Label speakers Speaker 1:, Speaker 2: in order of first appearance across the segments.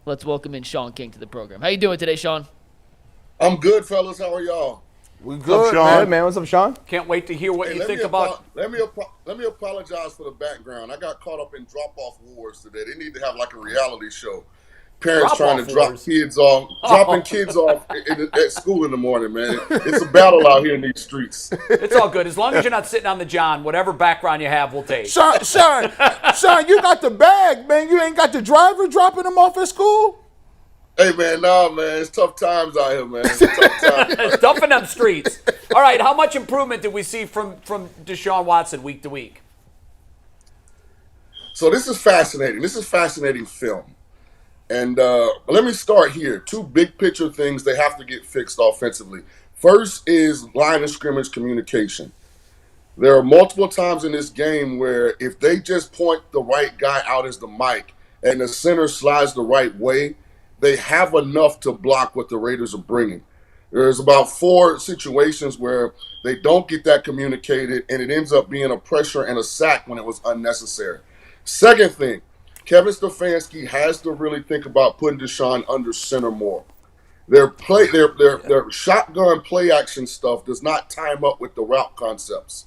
Speaker 1: Let's welcome in Shaun King to the program. How you doing today, Shaun?
Speaker 2: I'm good, fellas. How are y'all?
Speaker 3: We good, man. What's up, Shaun?
Speaker 4: Can't wait to hear what you think about.
Speaker 2: Let me apologize for the background. I got caught up in drop-off wars today. They need to have like a reality show. Parents trying to dropping kids off at school in the morning, man. It's a battle out here in these streets.
Speaker 4: It's all good. As long as you're not sitting on the John, whatever background you have, we'll take.
Speaker 3: Shaun, you got the bag, man. You ain't got the driver dropping them off at school?
Speaker 2: Hey, man, nah, man. It's tough times out here, man. It's tough times.
Speaker 4: It's tough in them streets. All right, how much improvement did we see from Deshaun Watson week to week?
Speaker 2: So this is fascinating. This is fascinating film. And let me start here. Two big picture things they have to get fixed offensively. First is line of scrimmage communication. There are multiple times in this game where if they just point the right guy out as the mic and the center slides the right way, they have enough to block what the Raiders are bringing. There's about 4 situations where they don't get that communicated, and it ends up being a pressure and a sack when it was unnecessary. Second thing, Kevin Stefanski has to really think about putting Deshaun under center more. Their shotgun play action stuff does not time up with the route concepts.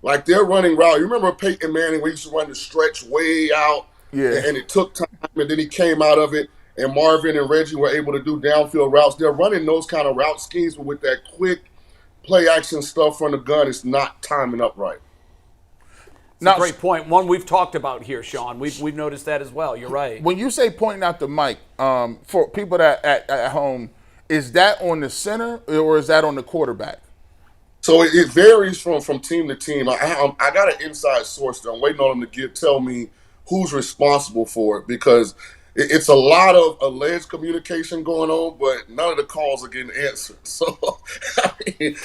Speaker 2: Like they're running route. You remember Peyton Manning, we used to run the stretch way out, and it took time, and then he came out of it, and Marvin and Reggie were able to do downfield routes. They're running those kind of route schemes, but with that quick play action stuff from the gun, it's not timing up right.
Speaker 4: That's a great point. One we've talked about here, Shaun. We've noticed that as well. You're right.
Speaker 3: When you say pointing out the mic, for people that at home, is that on the center or is that on the quarterback?
Speaker 2: So it varies from team to team. I got an inside source there. I'm waiting on them to tell me who's responsible for it because it's a lot of alleged communication going on, but none of the calls are getting answered. So I mean,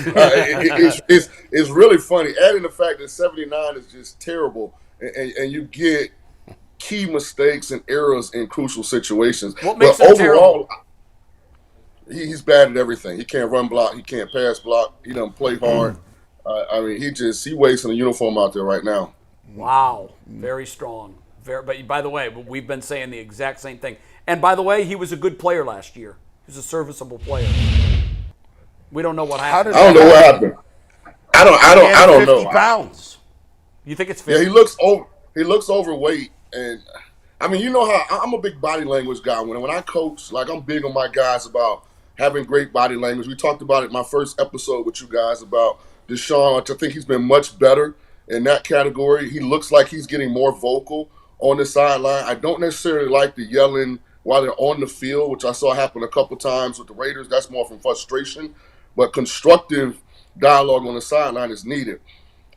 Speaker 2: it's really funny. Adding the fact that 79 is just terrible, and you get key mistakes and errors in crucial situations.
Speaker 4: What makes
Speaker 2: but
Speaker 4: him
Speaker 2: overall,
Speaker 4: terrible?
Speaker 2: He's bad at everything. He can't run block. He can't pass block. He doesn't play hard. I mean, he wasting a uniform out there right now.
Speaker 4: Wow, very strong. But by the way, we've been saying the exact same thing. And by the way, he was a good player last year. He was a serviceable player. We don't know what happened.
Speaker 2: I don't know what happened. I don't know.
Speaker 3: 50 pounds.
Speaker 4: You think it's 50?
Speaker 2: Yeah, he looks overweight, and I mean, you know how I'm a big body language guy. When I coach, like I'm big on my guys about having great body language. We talked about it in my first episode with you guys about Deshaun. I think he's been much better in that category. He looks like he's getting more vocal on the sideline. I don't necessarily like the yelling while they're on the field, which I saw happen a couple times with the Raiders. That's more from frustration. But constructive dialogue on the sideline is needed.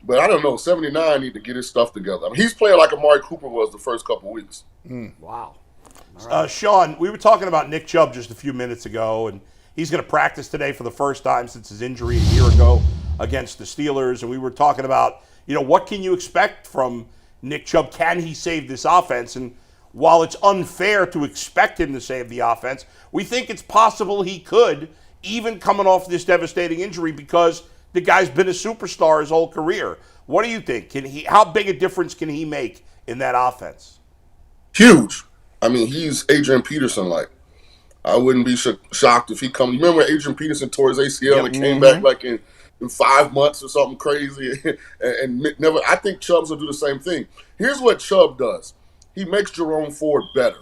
Speaker 2: But I don't know. 79 need to get his stuff together. I mean, he's playing like Amari Cooper was the first couple of weeks.
Speaker 4: Wow.
Speaker 5: Right. Shaun, we were talking about Nick Chubb just a few minutes ago, and he's going to practice today for the first time since his injury a year ago against the Steelers. And we were talking about, what can you expect from Nick Chubb? Can he save this offense? And while it's unfair to expect him to save the offense, we think it's possible he could, even coming off this devastating injury, because the guy's been a superstar his whole career. What do you think? How big a difference can he make in that offense?
Speaker 2: Huge. I mean, he's Adrian Peterson-like. I wouldn't be shocked if he comes. Remember when Adrian Peterson tore his ACL and came back like in 5 months or something crazy, and never. I think Chubb's will do the same thing. Here's what Chubb does: he makes Jerome Ford better,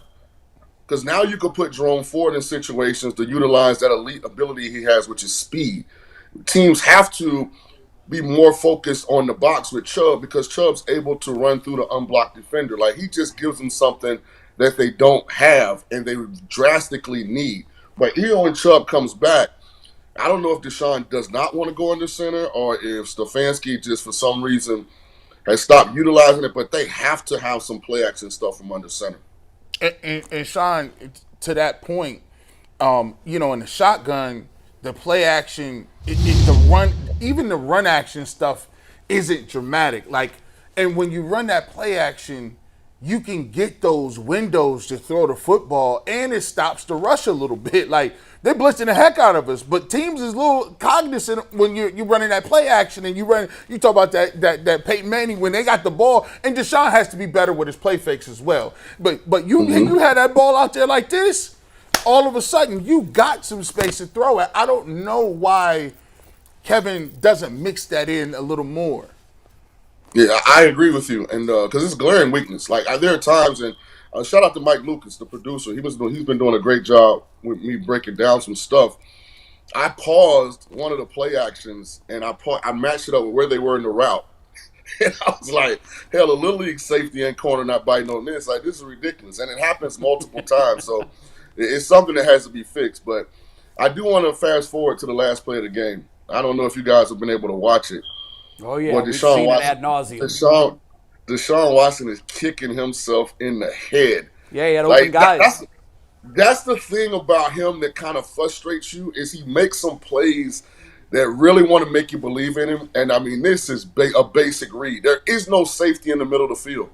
Speaker 2: because now you can put Jerome Ford in situations to utilize that elite ability he has, which is speed. Teams have to be more focused on the box with Chubb because Chubb's able to run through the unblocked defender. Like he just gives them something that they don't have and they drastically need. But even when Chubb comes back, I don't know if Deshaun does not want to go under center or if Stefanski just for some reason has stopped utilizing it, but they have to have some play action stuff from under center.
Speaker 3: And Shaun, to that point, in the shotgun, the play action, even the run action stuff isn't dramatic. And when you run that play action, you can get those windows to throw the football, and it stops the rush a little bit. Like, they're blitzing the heck out of us, but teams is a little cognizant when you're running that play action and you talk about that Peyton Manning when they got the ball, and Deshaun has to be better with his play fakes as well. But you had that ball out there like this, all of a sudden you got some space to throw at. I don't know why Kevin doesn't mix that in a little more.
Speaker 2: Yeah, I agree with you, and because it's glaring weakness. Like there are times, and shout out to Mike Lucas, the producer. He's been doing a great job with me breaking down some stuff. I paused one of the play actions, and I matched it up with where they were in the route, and I was like, "Hell, a little league safety and corner not biting on this. Like this is ridiculous," and it happens multiple times. So it's something that has to be fixed. But I do want to fast forward to the last play of the game. I don't know if you guys have been able to watch it.
Speaker 4: Oh, yeah, we've seen it ad nauseum.
Speaker 2: Deshaun Watson is kicking himself in the head.
Speaker 4: Yeah, he had open guys.
Speaker 2: That's the thing about him that kind of frustrates you is he makes some plays that really want to make you believe in him. And, I mean, this is a basic read. There is no safety in the middle of the field.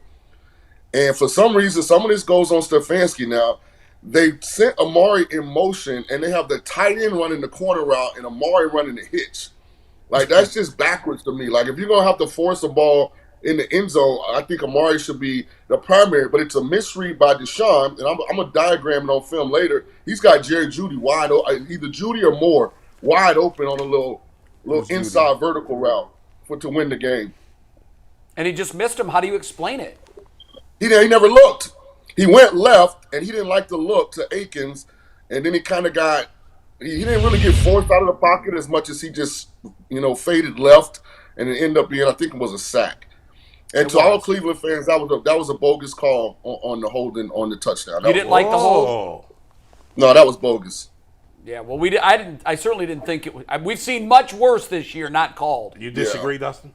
Speaker 2: And for some reason, some of this goes on Stefanski now. They sent Amari in motion, and they have the tight end running the corner route and Amari running the hitch. Like, that's just backwards to me. Like, if you're going to have to force a ball in the end zone, I think Amari should be the primary. But it's a misread by Deshaun, and I'm going to diagram it on film later. He's got Jerry Jeudy wide open, either Jeudy or Moore, wide open on a little inside vertical route to win the game.
Speaker 4: And he just missed him. How do you explain it?
Speaker 2: He never looked. He went left, and he didn't like the look to Akins, and then he kind of got – he didn't really get forced out of the pocket as much as he just, faded left, and it ended up being, I think it was a sack. And to all Cleveland fans, that was a bogus call on the holding on the touchdown.
Speaker 4: You didn't like the hold?
Speaker 2: No, that was bogus.
Speaker 4: Yeah, well, I certainly didn't think it was. We've seen much worse this year, not called.
Speaker 5: You disagree, Dustin?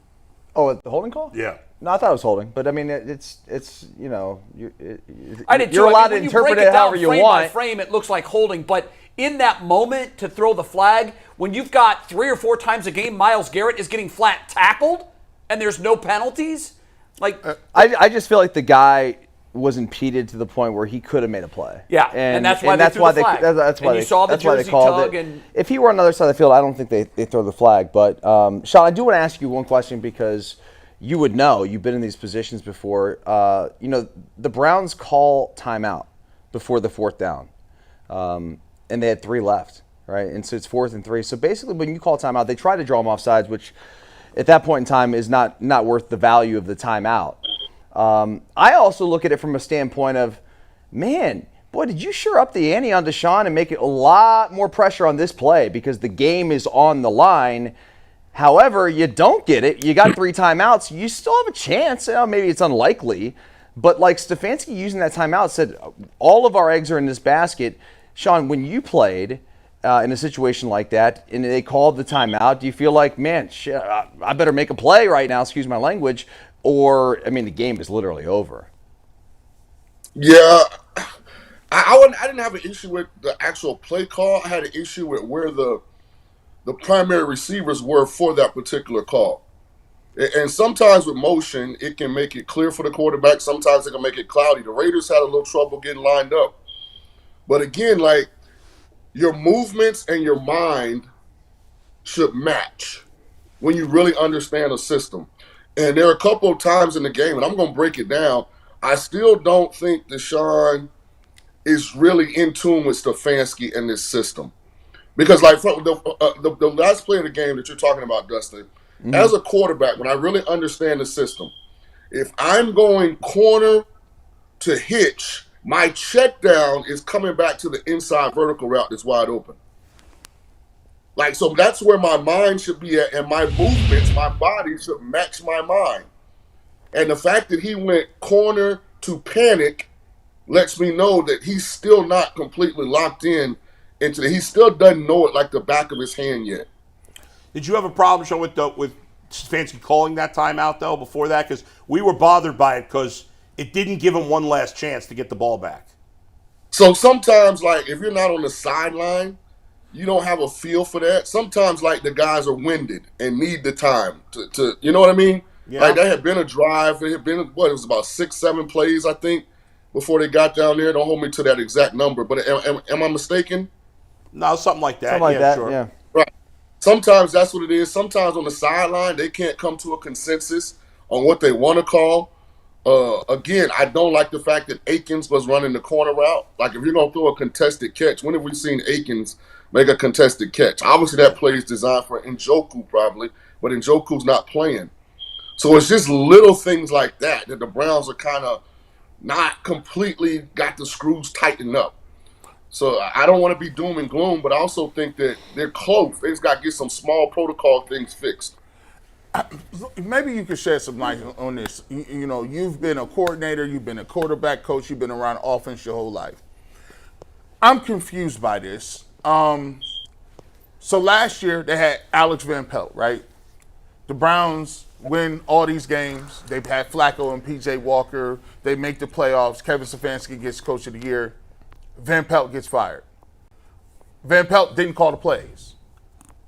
Speaker 6: Oh, the holding call?
Speaker 5: Yeah.
Speaker 6: No, I thought it was holding, but I mean, it's
Speaker 4: I did
Speaker 6: you're
Speaker 4: too.
Speaker 6: allowed to interpret it however you
Speaker 4: frame
Speaker 6: want.
Speaker 4: By frame, it looks like holding, but in that moment to throw the flag, when you've got 3 or 4 times a game, Myles Garrett is getting flat tackled, and there's no penalties. Like,
Speaker 6: I just feel like the guy was impeded to the point where he could have made a play.
Speaker 4: Yeah, and that's why they threw the flag.
Speaker 6: That's why
Speaker 4: and you saw the jersey tug.
Speaker 6: And if he were on the other side of the field, I don't think they throw the flag. But Shaun, I do want to ask you one question because you would know. You've been in these positions before. The Browns call timeout before the 4th down, and they had 3 left, right? And so it's 4th and 3. So basically, when you call timeout, they try to draw them off sides, which at that point in time is not worth the value of the timeout. I also look at it from a standpoint of, man, boy, did you sure up the ante on Deshaun and make it a lot more pressure on this play because the game is on the line. However, you don't get it. You got 3 timeouts. You still have a chance. Maybe it's unlikely. But like Stefanski using that timeout said, all of our eggs are in this basket. Shaun, when you played in a situation like that and they called the timeout, do you feel like, man, shit, I better make a play right now, excuse my language, or, I mean, the game is literally over?
Speaker 2: Yeah. I didn't have an issue with the actual play call. I had an issue with where the primary receivers were for that particular call. And sometimes with motion, it can make it clear for the quarterback. Sometimes it can make it cloudy. The Raiders had a little trouble getting lined up. But again, like, your movements and your mind should match when you really understand a system. And there are a couple of times in the game, and I'm going to break it down, I still don't think Deshaun is really in tune with Stefanski and this system. Because, like, the last play of the game that you're talking about, Dustin, as a quarterback, when I really understand the system, if I'm going corner to hitch, my check down is coming back to the inside vertical route that's wide open. Like, so that's where my mind should be at, and my movements, my body should match my mind. And the fact that he went corner to panic lets me know that he's still not completely locked in into he still doesn't know it like the back of his hand yet.
Speaker 5: Did you have a problem, Shaun, with Stefanski calling that timeout, though, before that? Because we were bothered by it because it didn't give him one last chance to get the ball back.
Speaker 2: So sometimes, like, if you're not on the sideline, you don't have a feel for that. Sometimes, like, the guys are winded and need the time to you know what I mean?
Speaker 5: Yeah.
Speaker 2: Like, there had been a drive. It had been, it was about 6, 7 plays, I think, before they got down there. Don't hold me to that exact number, but am I mistaken?
Speaker 5: No, something like that.
Speaker 6: Something like that,
Speaker 5: sure.
Speaker 6: yeah.
Speaker 2: Right. Sometimes that's what it is. Sometimes on the sideline, they can't come to a consensus on what they want to call. Again, I don't like the fact that Akins was running the corner route. Like, if you're going to throw a contested catch, when have we seen Akins make a contested catch? Obviously, that play is designed for Njoku probably, but Njoku's not playing. So it's just little things like that the Browns are kind of not completely got the screws tightened up. So I don't want to be doom and gloom, but I also think that they're close. They just got to get some small protocol things fixed.
Speaker 3: Maybe you could shed some light on this. You know, you've been a coordinator, you've been a quarterback coach, you've been around offense your whole life. I'm confused by this. So last year they had Alex Van Pelt, right? The Browns win all these games. They've had Flacco and P.J. Walker. They make the playoffs. Kevin Stefanski gets Coach of the Year. Van Pelt gets fired. Van Pelt didn't call the plays.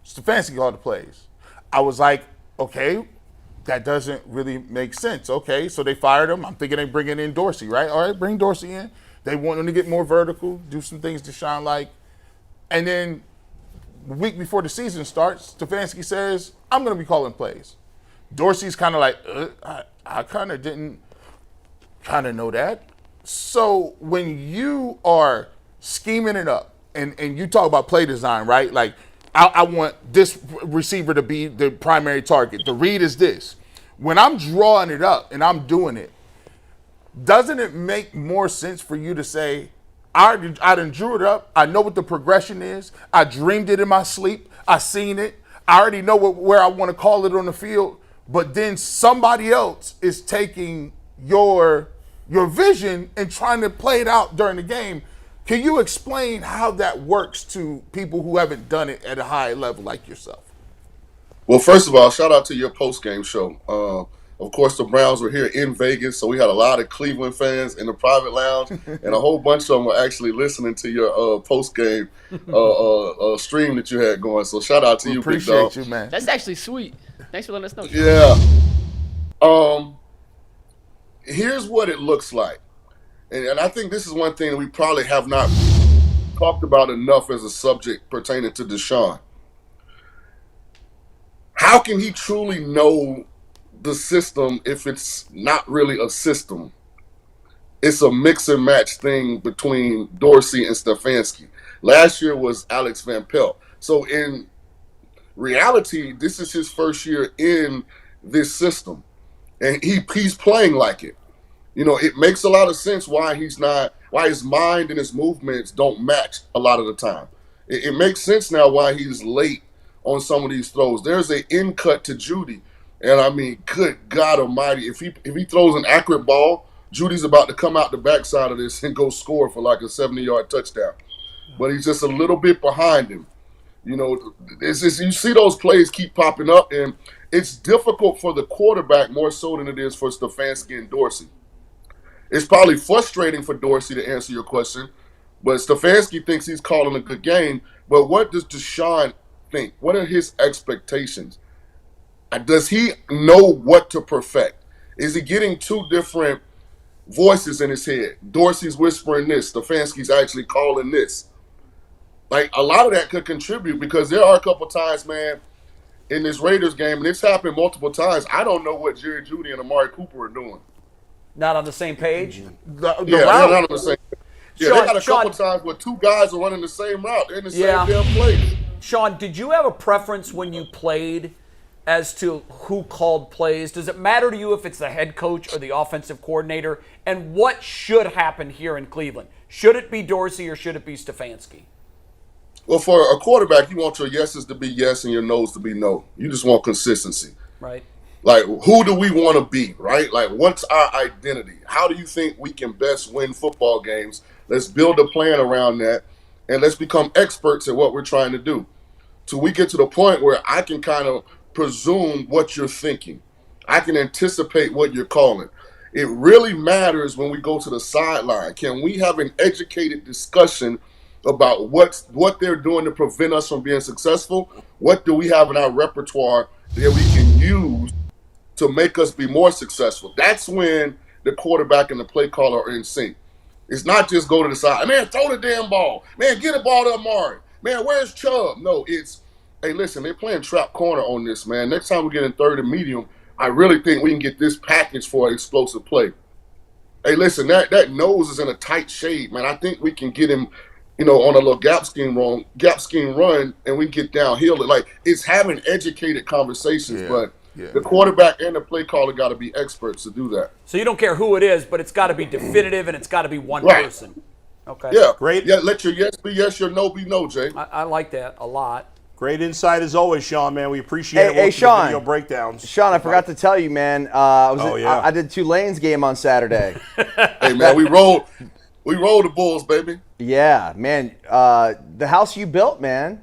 Speaker 3: Stefanski called the plays. I was like, okay, that doesn't really make sense. Okay, so they fired him. I'm thinking they bringing in Dorsey, right? All right, bring Dorsey in. They want him to get more vertical, do some things Deshaun like. And then the week before the season starts, Stefanski says, I'm going to be calling plays. Dorsey's kind of like, I kind of didn't kind of know that. So when you are scheming it up and you talk about play design, right? Like, I want this receiver to be the primary target. The read is this. When I'm drawing it up and I'm doing it, doesn't it make more sense for you to say, I done drew it up. I know what the progression is. I dreamed it in my sleep. I seen it. I already know where I want to call it on the field. But then somebody else is taking your vision and trying to play it out during the game. Can you explain how that works to people who haven't done it at a high level like yourself?
Speaker 2: Well, first of all, shout out to your post-game show. Of course, the Browns were here in Vegas, so we had a lot of Cleveland fans in the private lounge, and a whole bunch of them were actually listening to your post-game stream that you had going. So shout out to you, big dog.
Speaker 3: Appreciate you, man.
Speaker 1: That's actually sweet. Thanks for letting us know.
Speaker 2: Yeah. Here's what it looks like. And I think this is one thing that we probably have not talked about enough as a subject pertaining to Deshaun. How can he truly know the system if it's not really a system? It's a mix and match thing between Dorsey and Stefanski. Last year was Alex Van Pelt. So in reality, this is his first year in this system. And he's playing like it. You know, it makes a lot of sense why his mind and his movements don't match a lot of the time. It makes sense now why he's late on some of these throws. There's an in cut to Judy. And I mean, good God almighty, if he throws an accurate ball, Judy's about to come out the backside of this and go score for like a 70-yard touchdown. But he's just a little bit behind him. You know, it's just, you see those plays keep popping up, and it's difficult for the quarterback more so than it is for Stefanski and Dorsey. It's probably frustrating for Dorsey to answer your question, but Stefanski thinks he's calling a good game. But what does Deshaun think? What are his expectations? Does he know what to perfect? Is he getting two different voices in his head? Dorsey's whispering this. Stefanski's actually calling this. Like, a lot of that could contribute because there are a couple times, man, in this Raiders game, and it's happened multiple times, I don't know what Jerry Jeudy and Amari Cooper are doing.
Speaker 4: Not on the same page?
Speaker 2: They're not on the same page. Yeah,
Speaker 4: Shaun,
Speaker 2: they got a couple times where two guys are running the same route. They're in the same damn place.
Speaker 4: Shaun, did you have a preference when you played as to who called plays? Does it matter to you if it's the head coach or the offensive coordinator? And what should happen here in Cleveland? Should it be Dorsey or should it be Stefanski?
Speaker 2: Well, for a quarterback, you want your yeses to be yes and your no's to be no. You just want consistency.
Speaker 4: Right.
Speaker 2: Like, who do we want to be, right? Like, what's our identity? How do you think we can best win football games? Let's build a plan around that, and let's become experts at what we're trying to do. Till we get to the point where I can kind of presume what you're thinking. I can anticipate what you're calling. It really matters when we go to the sideline. Can we have an educated discussion about what they're doing to prevent us from being successful? What do we have in our repertoire that we can use to make us be more successful. That's when the quarterback and the play caller are in sync. It's not just go to the side. Man, throw the damn ball. Man, get the ball to Amari. Man, where's Chubb? No, it's, hey, listen, they're playing trap corner on this, man. Next time we get in third and medium, I really think we can get this package for an explosive play. Hey, listen, that nose is in a tight shade, man. I think we can get him, on a little gap scheme run, and we get downhill. Like, it's having educated conversations, but the quarterback and the play caller got to be experts to do that.
Speaker 4: So you don't care who it is, but it's got to be definitive and it's got to be one person. Okay.
Speaker 2: Yeah.
Speaker 5: Great.
Speaker 2: Yeah, let your yes be yes, your no be no, Jay.
Speaker 4: I like that a lot.
Speaker 5: Great insight as always, Shaun, man. We appreciate it.
Speaker 6: Hey, Shaun.
Speaker 5: Video breakdowns.
Speaker 6: Shaun, I forgot to tell you, man. I did Tulane's game on Saturday.
Speaker 2: Hey, man, we rolled the Bulls, baby.
Speaker 6: Yeah, man. The house you built, man.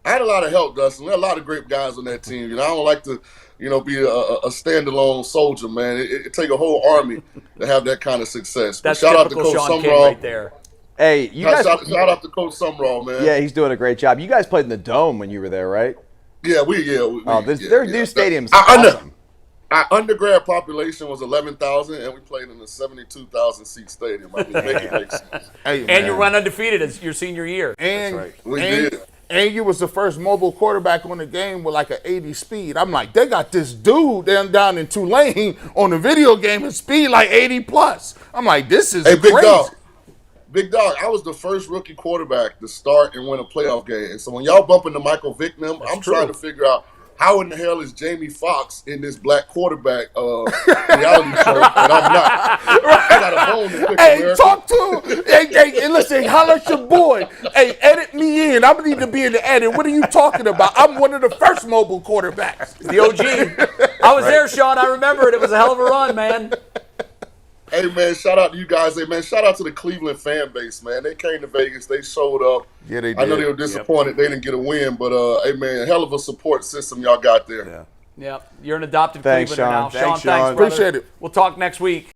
Speaker 2: I had a lot of help, Dustin. There are a lot of great guys on that team. I don't like to, be a standalone soldier, man. It take a whole army to have that kind of success.
Speaker 4: That's
Speaker 2: shout out to
Speaker 4: typical
Speaker 2: Coach
Speaker 4: Shaun King
Speaker 2: Sumrall.
Speaker 4: right there.
Speaker 6: Hey, you guys.
Speaker 2: Shout out to Coach Sumrall, man.
Speaker 6: Yeah, he's doing a great job. You guys played in the Dome when you were there, right?
Speaker 2: Yeah,
Speaker 6: their new stadium's awesome.
Speaker 2: Our undergrad population was 11,000, and we played in a 72,000 seat stadium. I mean, make it make sense.
Speaker 3: Hey,
Speaker 4: And you run undefeated as your senior year.
Speaker 3: And,
Speaker 5: That's right.
Speaker 2: We did.
Speaker 3: And you was the first mobile quarterback on the game with like an 80 speed. I'm like, they got this dude down in Tulane on the video game and speed like 80 plus. I'm like, this is crazy.
Speaker 2: Big dog, I was the first rookie quarterback to start and win a playoff game. And so when y'all bump into Michael Vick, I'm trying to figure out how in the hell is Jamie Foxx in this black quarterback reality show, and I'm not. I got a bone to pick.
Speaker 3: Hey, talk to him. Hey, listen, holler at your boy. Hey, edit me in. I need to be in the edit. What are you talking about? I'm one of the first mobile quarterbacks.
Speaker 4: The OG. I was there, Shaun. I remember it. It was a hell of a run, man.
Speaker 2: Hey, man, shout out to you guys. Hey, man, shout out to the Cleveland fan base, man. They came to Vegas. They showed up.
Speaker 3: Yeah, they did.
Speaker 2: I know they were disappointed they didn't get a win, but, hey, man, hell of a support system y'all got there.
Speaker 4: Yeah. You're an adopted
Speaker 6: Thanks,
Speaker 4: Clevelander now.
Speaker 6: Shaun.
Speaker 3: Thanks, Shaun.
Speaker 4: brother.
Speaker 3: Appreciate it.
Speaker 4: We'll talk next week.